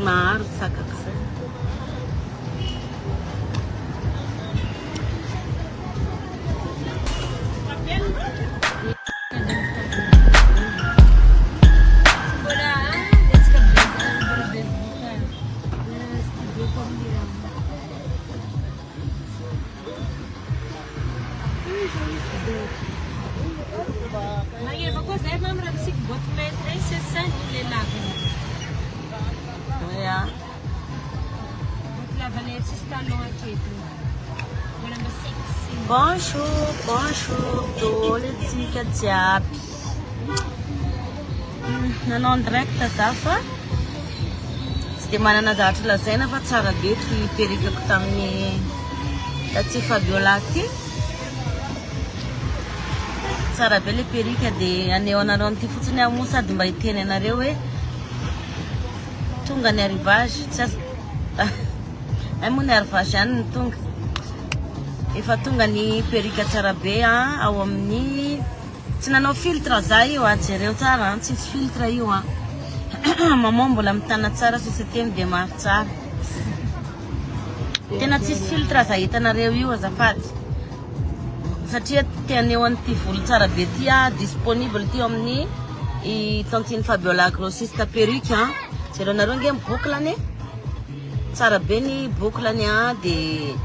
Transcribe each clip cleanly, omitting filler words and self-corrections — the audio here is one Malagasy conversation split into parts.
maro sakako zay. Maria, ma cos'è? Mamma, si può mettere 60 le lavano. Yeah. Lavano e si stanno a dietro. Volendo sexy. Bonjour, toletzika jiaby. Nanao direct zafa. Tsy dia manana zavatra lazaina fa tsara be ty perikako tamin'ny taty Fabiola ty. Tsara be le perika dia aneo anareo an'ity fotsiny aho moa sady mba hiteny anareo hoe tonga ny arrivage tsy azo ay moa ny arrivage ihany ny tonga efa tonga ny perika tsara be ao amin'ny tsy nanao filtre za io jereo tsara tsisy filtre io maman mbola mitana tsara société dia maro tsara tena tsisy filtre za hitanareo io azafady satria tianeo an'ity volo tsara be ty disponible ty amin'ny tantine Fabiola grossiste perruque jereo nareo nge bouclany tsara be ny bouclany dia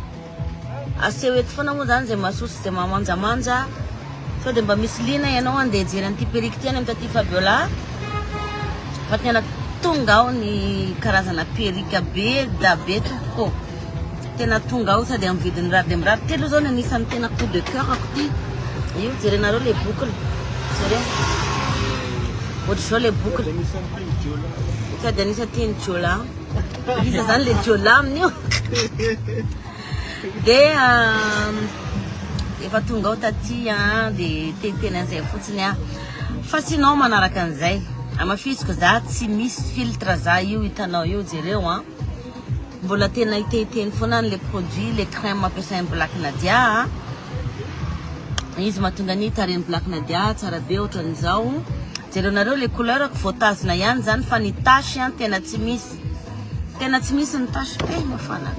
aseho eto foana moa zany zay masosy zay mamanjamanja sao dia mba misy lina ianao andeha jery an'ity perruque ty any amin'ny taty Fabiola fa tena tonga ao ny karazana perruque be da be tompoko tena tonga ao sady amin'ny vidiny rary dia mirary telo zao ny anisan'ny tena coup de cœur ako ty io jerenareo le boucle jereo ohatra zao le boucle sady anisa tiany jiola isa zany le jiola amin'io dia efa tonga ao taty dia teteny an'izay fotsiny fa sinao manaraka an'izay amafisiko za tsy misy filtre za io hitanao io jereo mbola tena hitehiteny foana le produit le crème ampiasainy Black Nadia izy mahatonga ny tareny Black Nadia tsara be ohatran'izao jereo nareo le couleur ako voatazona ihany zany fa ny tasy tena tsy misy ny tasy mafana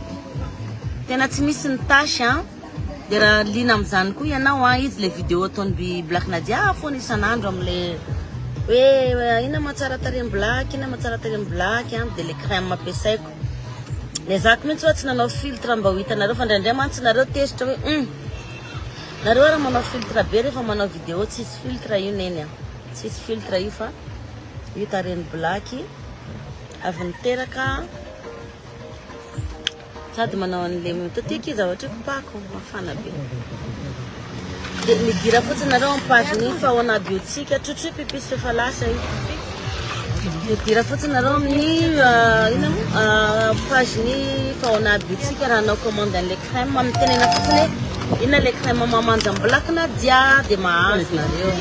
tena tsy misy ny tasy dia raha lina amin'izany koa ianao izy le vidéo ataony Black Nadia foana isan'andro amin'le hoe ina mahatsara tareny Black ina mahatsara tareny Black dia le crème ampiasaiko le zako mihitsy hoe tsy nanao filtre mba ho hitanareo fa indraindray mantsy nareo tezitra hoe nareo raha manao filtre be rehefa manao vidéo tsisy filtre io neny tsisy filtre io fa io tareny Black avy niteraka sady manao an'le mitotiky izy ohatra kopako mafana be dia midira fotsiny nareo amin'ny page ny Faona Biotique trotroi pipis fefa lasa io midira fotsiny nareo amin'ny page ny Faona Biotique raha anao commande an'le crème mitenena fotsiny ina le crème mamanja Black Nadia dia mahazo nareo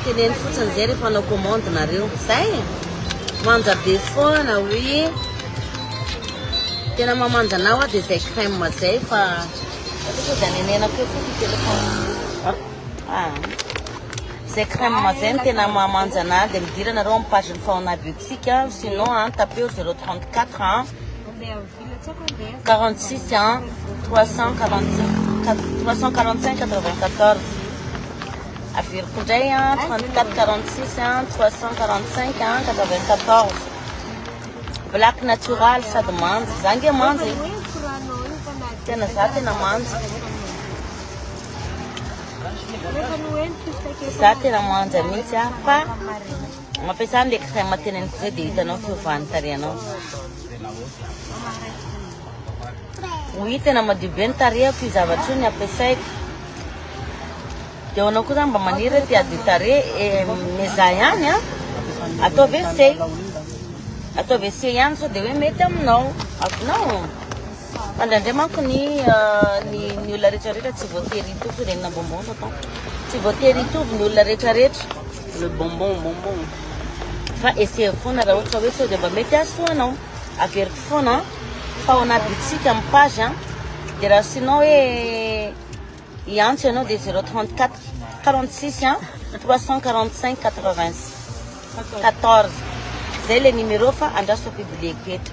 teneny fotsiny zay rehefa anao commande nareo zay manja be foana oui tena mamanja anao dia zay crème zay fa dia nenenako eo koa telefone zay crème zay no tena mamanja anao dia midira nareo amin'ny page ny Faona Biotique sinon tapeo 034 46 345 94 averiko indray 34 46 345 94 Black Natural sady manja za nge manja tena za tena manja za tena manja mihitsy fa mampiasa an'le crème teneniko zay dia hitanao fiovany tarehanao oui tena madio be ny tarehako io zavatra io ny ampiasaiko dia anao koa zany mba maniry ty adio tare meza ihany atao WC ihany sao dia hoe mety aminao avinao indraindray manko ny olona rehetrarehetra tsy voatery hitovy renina bonbon tonton tsy voatery hitovy ny olona rehetrarehetra le bonbon fa essaye foana raha ohatra hoe sao dia mba mety azy foanao averiko foana Faona Biotique amin'ny page dia raha sinon hoe hiantso ianao dia 034 46 345 14 zay le numéro fa andraso publieko eto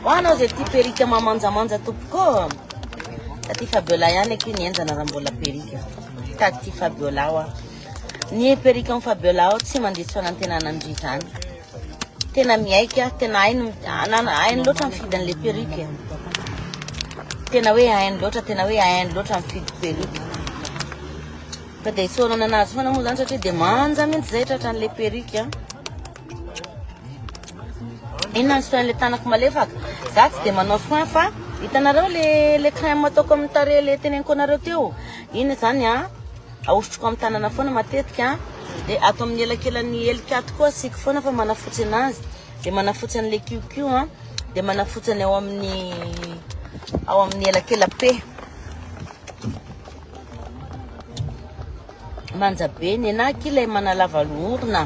hoanao zay ty perika mamanjamanja tompoko taty Fabiola ihany eky nienjana raha mbola perika taty Fabiola oa ny perika amin'ny Fabiola ao tsy mandeha tsy fanantenanandry zany tena miaika tena hainy loatra mifidy an'le perika tena hoe hainy loatra mifidy perika fa dia isaonana anazy foana moa zany satria dia manja mihitsy zay tratra an'le perika inona ny soin'le tanako malefaka za tsy dia manao soin fa hitanareo le crème ataoko amin'ny tare le teneniko anareo teo iny zany ahosotroko amin'ny tanana foana matetika dia ato amin'ny elakelan'ny elikato koa asiko foana fa manafotsy anazy dia manafotsy an'le QQ dia manafotsy ao amin'ny elakelape manja be ny enaky ilay manalava orona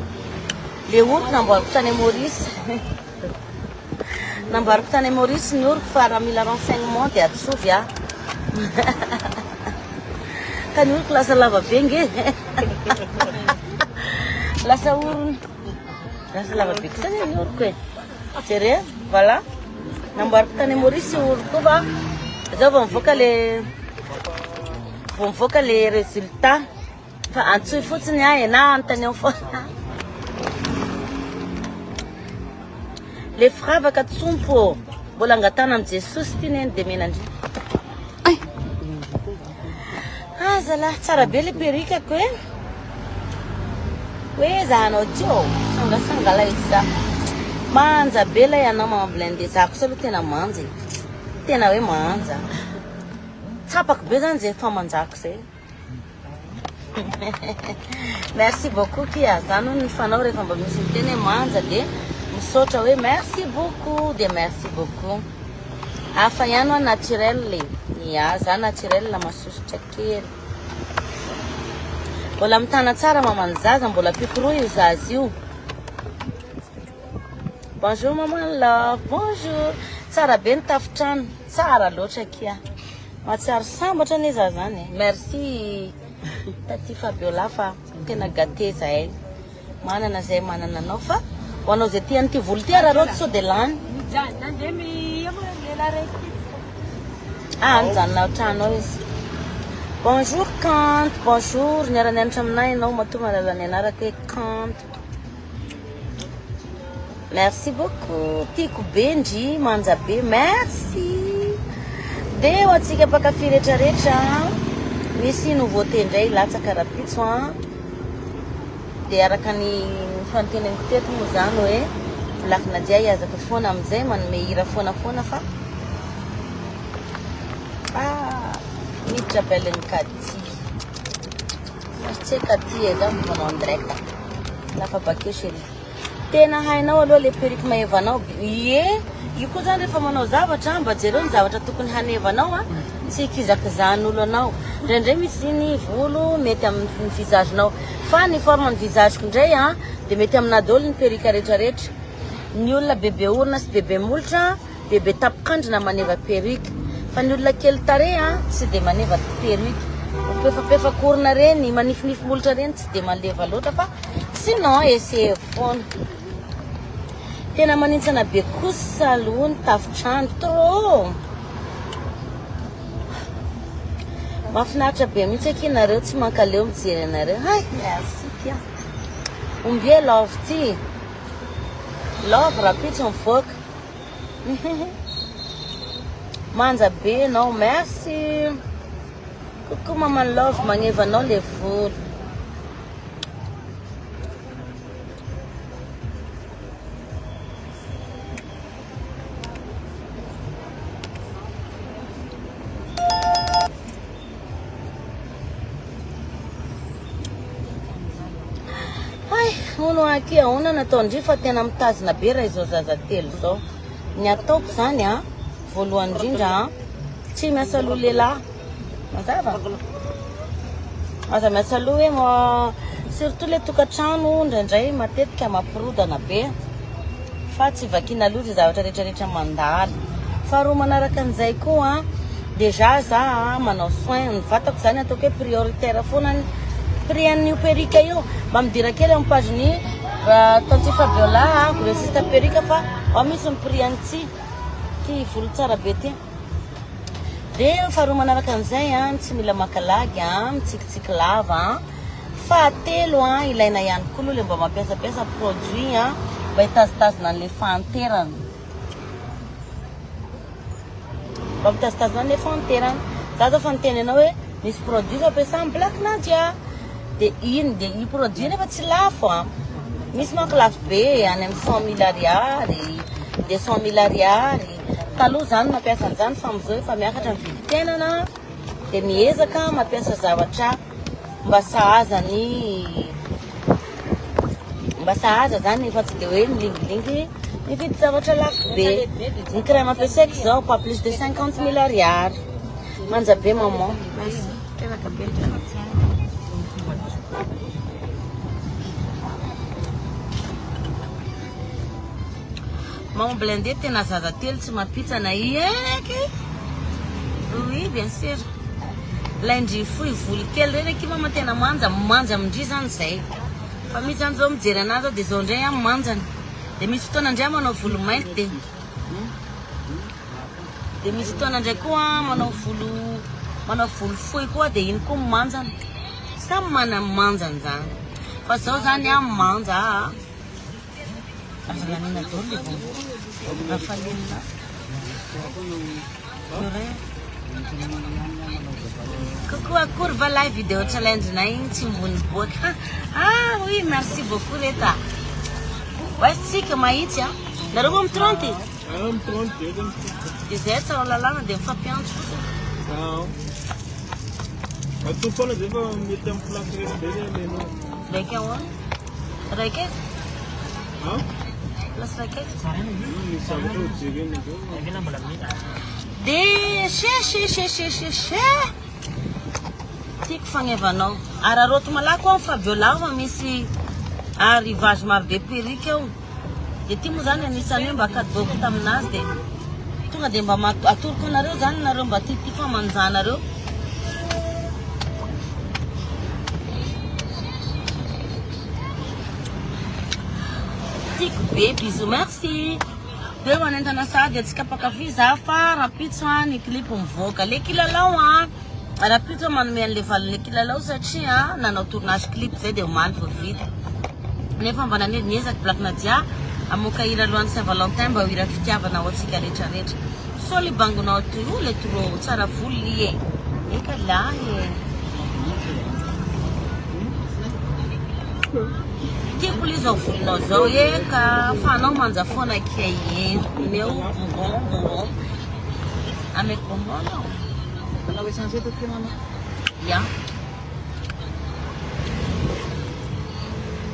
le orona namboariko tany Maurice namboariko tany Maurice ny oroko fa raha mila renseignement dia atsovy ka ny oroko lasa lava be nge lasa orona lasa lava be kisany ny oroko e jere voilà namboariko tany Maurice oroko fa zao vao mivoaka le résultat fa antsoy fotsiny ena antany ao foana le firavaka tsompo mbola angatana amin'ny Jesosy ty neny dia menandry zalahy tsara be le perikako e hoe zahanao tio sangasangala izy za manja be la ianao mamblende zako sa aloha tena manja tena hoe manja tsapako be zany zay famanjako zay merci beaucoup kia zany ny fanao rehefa mba misy miteny hoe manja dia misaotra hoe merci beaucoup dia merci beaucoup hafa ihany hoa naturel ya za naturel masosotra kely mbola mitana tsara mamany zaza mbola pikoro io zaza io bonjour maman love bonjour tsara be ny tafitrano tsara loatra kia matsiaro sambatra ane za zany merci taty Fabiola fa tena gâté zahay manana zay manana anao fa hoanao zay tiany ty volo ty ararao sao dia lany nijanona tranao izy bonjour Kant bonjour niara-nianatra aminay ianao matoa malala ny anaraka hoe Kant merci beaucoup tiako bendry manja be merci dia ho antsika mpakafy rehetrarehetra misy nouveauté indray latsaka rapitso dia araka ny fanteneniko teto moa zany hoe lakina dia iazaka foana amin'izay manome hira foana fa miditra beleny katy tseka ty e za mivanao ndraika lafa bakeo chéri tena hainao aloha le perika mahevanao io koa zany rehefa manao zavatra mba jereo ny zavatra tokony hanevanao tsy ikizakizan'olo anao ndraindray misy ny volo mety amin'ny visagenao fa ny forme ny visageko indray dia mety amina daholo ny perika rehetrarehetra ny olona bebe orona sy bebe molotra bebe tapikandrina maneva perika fa ny olona kely tare tsy dia maneva perika pefapefaka orona reny manifinify molotra reny tsy dia maleva loatra fa sinon ese foana tena manintsana be kosa aloha ny tafitrano trop mahafinaritra be mihitsy aky nareo tsy mankaleo mijery anareo merci tia ombie love ty love rapitsy mivoaka manja be anao merci coucou maman love magnevanao le volo olo aky ahona natao ndry fa tena mitazina be raha izao zaza telo zao ny ataoko zany voalohany indrindra tsy miasa aloha lehilahy mazava aza miasa aloha hoe surtout le tokantrano ndraindray matetika mampirodana be fa tsy vakina aloha zay zavatra rehetrarehetra mandalo faharoa manaraka an'izay koa déjà za manao soin ny vatako zany ataoko hoe prioritaire foana ny prix an'io perika io mba midira kely amin'ny page-ny Tanty Fabiola grossiste perruque fa ao misy prix ty volo tsara be ty. Dia faharoa manaraka an'izay tsy mila makalagy mitsikitsiky lava fahatelo ilaina ihany koa aloha le mba mampiasapiasa produit mba hitazitazina an'le fahanterany. Mba mitazitazina an'le fahanterany. Za zao fa niteny anao hoe misy produit fampiasa amin'ny Black Nadia. Dia iny dia i produit nefa tsy lafo misy manko lafo be any amin'ny 100 000 ariary, 200 000 ariary. Taloha zany mampiasa an'izany fa amin'izao efa miakatra ny vidin-tenana dia miezaka mampiasa zavatra mba sahaza zany fa tsy dia hoe milingilingy mividy zavatra lafo be. Ny crème ampiasaiko zao pas plus de 50 000 ariary. Manja be maman. Merci. Teraka be. Maman blindé tena zaza telo tsy mampitsa na eky. Oui, bien sûr. Lundi fohy volo kely reny eky mama tena manja amindry zany zay. Fa misy zany zao mijery anazy dia zao ndray manjany. Dia misy fotoana ndray manao volo mainty dia misy fotoana ndray koa manao volo fohy koa dia iny koa manjany. Samy mana manjany zany. Fa zao zany manja. Azanganina dolo le volo. Rafalina. Coucou à Courva Live Video Challenge nain Timbunbok. Ah oui, merci beaucoup Reta. Ouais, c'est que Maïtia. La robe me trompe. Me trompe. Dizer ça la lana de fapian. Não. Mas tu fala de vai me ter placa dele mesmo. Daqui aonde? Daqui? Hã? Las daqui? Isso é muito seguinte. De she. Tiako fagnevanao. Araroto malako amin'ny Fabiola fa misy arrivage maro be perruque eo. Dia ty moa zany anisany hoe mba kadiboko taminazy dia tonga dia mba atoroko anareo zany nareo mba tiaty famanjanareo. Tiako be, bisous, merci. Dia manentana sady atsika pakafy za fa rapitso ny clip mivoaka. Le kilalao rapitso manome an'le valon'le kilalao satria nanao tournage clip zay dia omaly fa vita. Nefa mba niezaka Black Nadia amoaka hira alohan'ny Saint-Valentin mba ho hira fitiavana ho antsika rehetrarehetra. So libangonao toy le tro tsara volo li eka lahy. Tiako le zao volonao zao eka fa anao manja foana kay meu bonbon. Avec bonbon não. Ela vai ser feita aqui mama. Ya.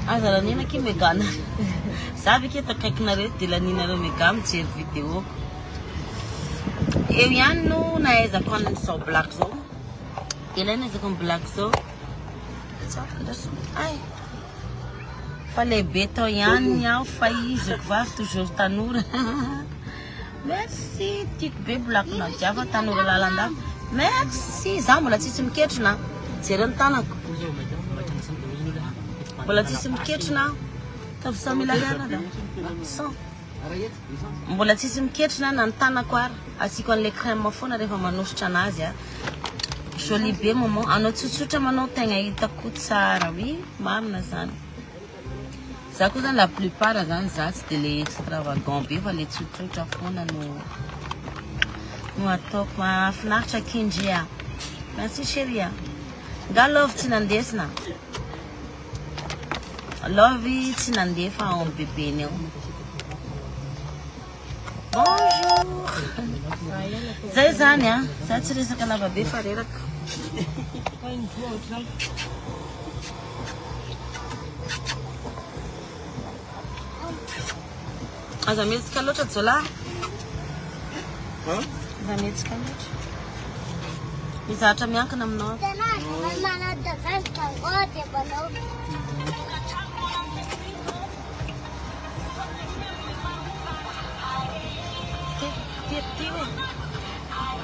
Azara nina que megana. Sabe que tá kaknare dila nina ro megam che video. Eu ihany no naeza koa só black zao. Ela naeza com black zao. Ai. Falei beto ihany ao fa izy vavy toujours tanora. Merci tiako be Black Nadia fa tanora lalanda. Merci za mbola tsisy miketrina. Jereo ny tanako. Mbola tsisy miketrina. Tavy 100 000 ariary da. 100. Mbola tsisy miketrina na ny tanako ary. Asiko an'le crème foana rehefa manositra anazy Joli be maman. Anao tsotsotra manao tegna hitako tsara. Oui, marina zany. Ça cause la plupart des gens c'est les extravagants be va les tsotsotra foana no atao mahafinaritra kinjia. Merci chérie. Nga love tsy nandesina. Love tsy nandefa ao amin'ny bebeny eo. Bonjour. Zay zany za tsy resaka lava be fa reraka. Aza metsika loatra Zola? Hã? Aza metsika loatra. Mizatra miankina aminao.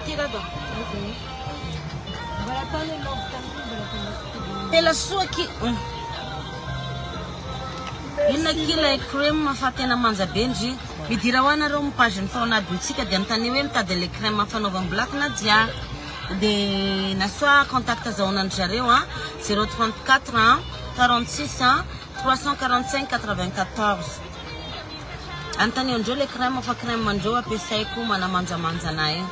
Tira do. Pela sua aqui. inona kila crème fa tena manja be ndry midira ho anareo mipage ny faona biotsika dia mitany hoe mitady le crème fanaovam-blaky na dia dia na soit contact azahoanandry zareo 034 46 345 94 antany andreo le crème fa crème andreo ampiasaiko manamanjamanja anahy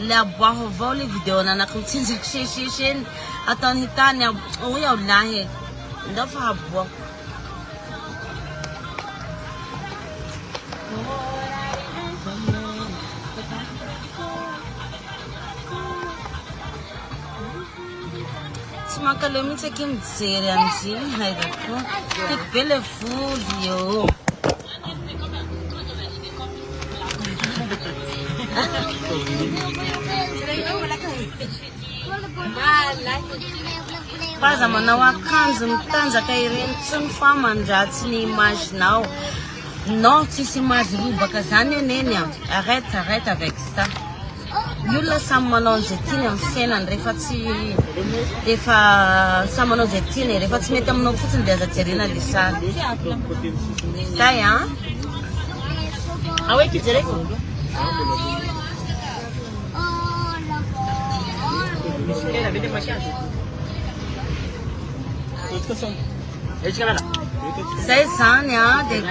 le aboaho avao le vidéo nanako mitsinjaka sesesy eny ataony hitany oy ao lahy ndao fa aboako tsy mankaleo mihitsy aky mijery amzy haizako tiako be le volo io faza manao akanjo mitanjaka ireny tsy ny famandratsy ny imaginao non tsisy image lobaka zany eneny arrête avec ça ny olona samy manao an'izay tiany amin'ny fiainany rehefa tsy efa samy manao izay tiany rehefa tsy mety aminao fotsiny dia aza jerena le sary zay Awe kijereko. Era vede maquiagem. Educação. Educação. zay zany dia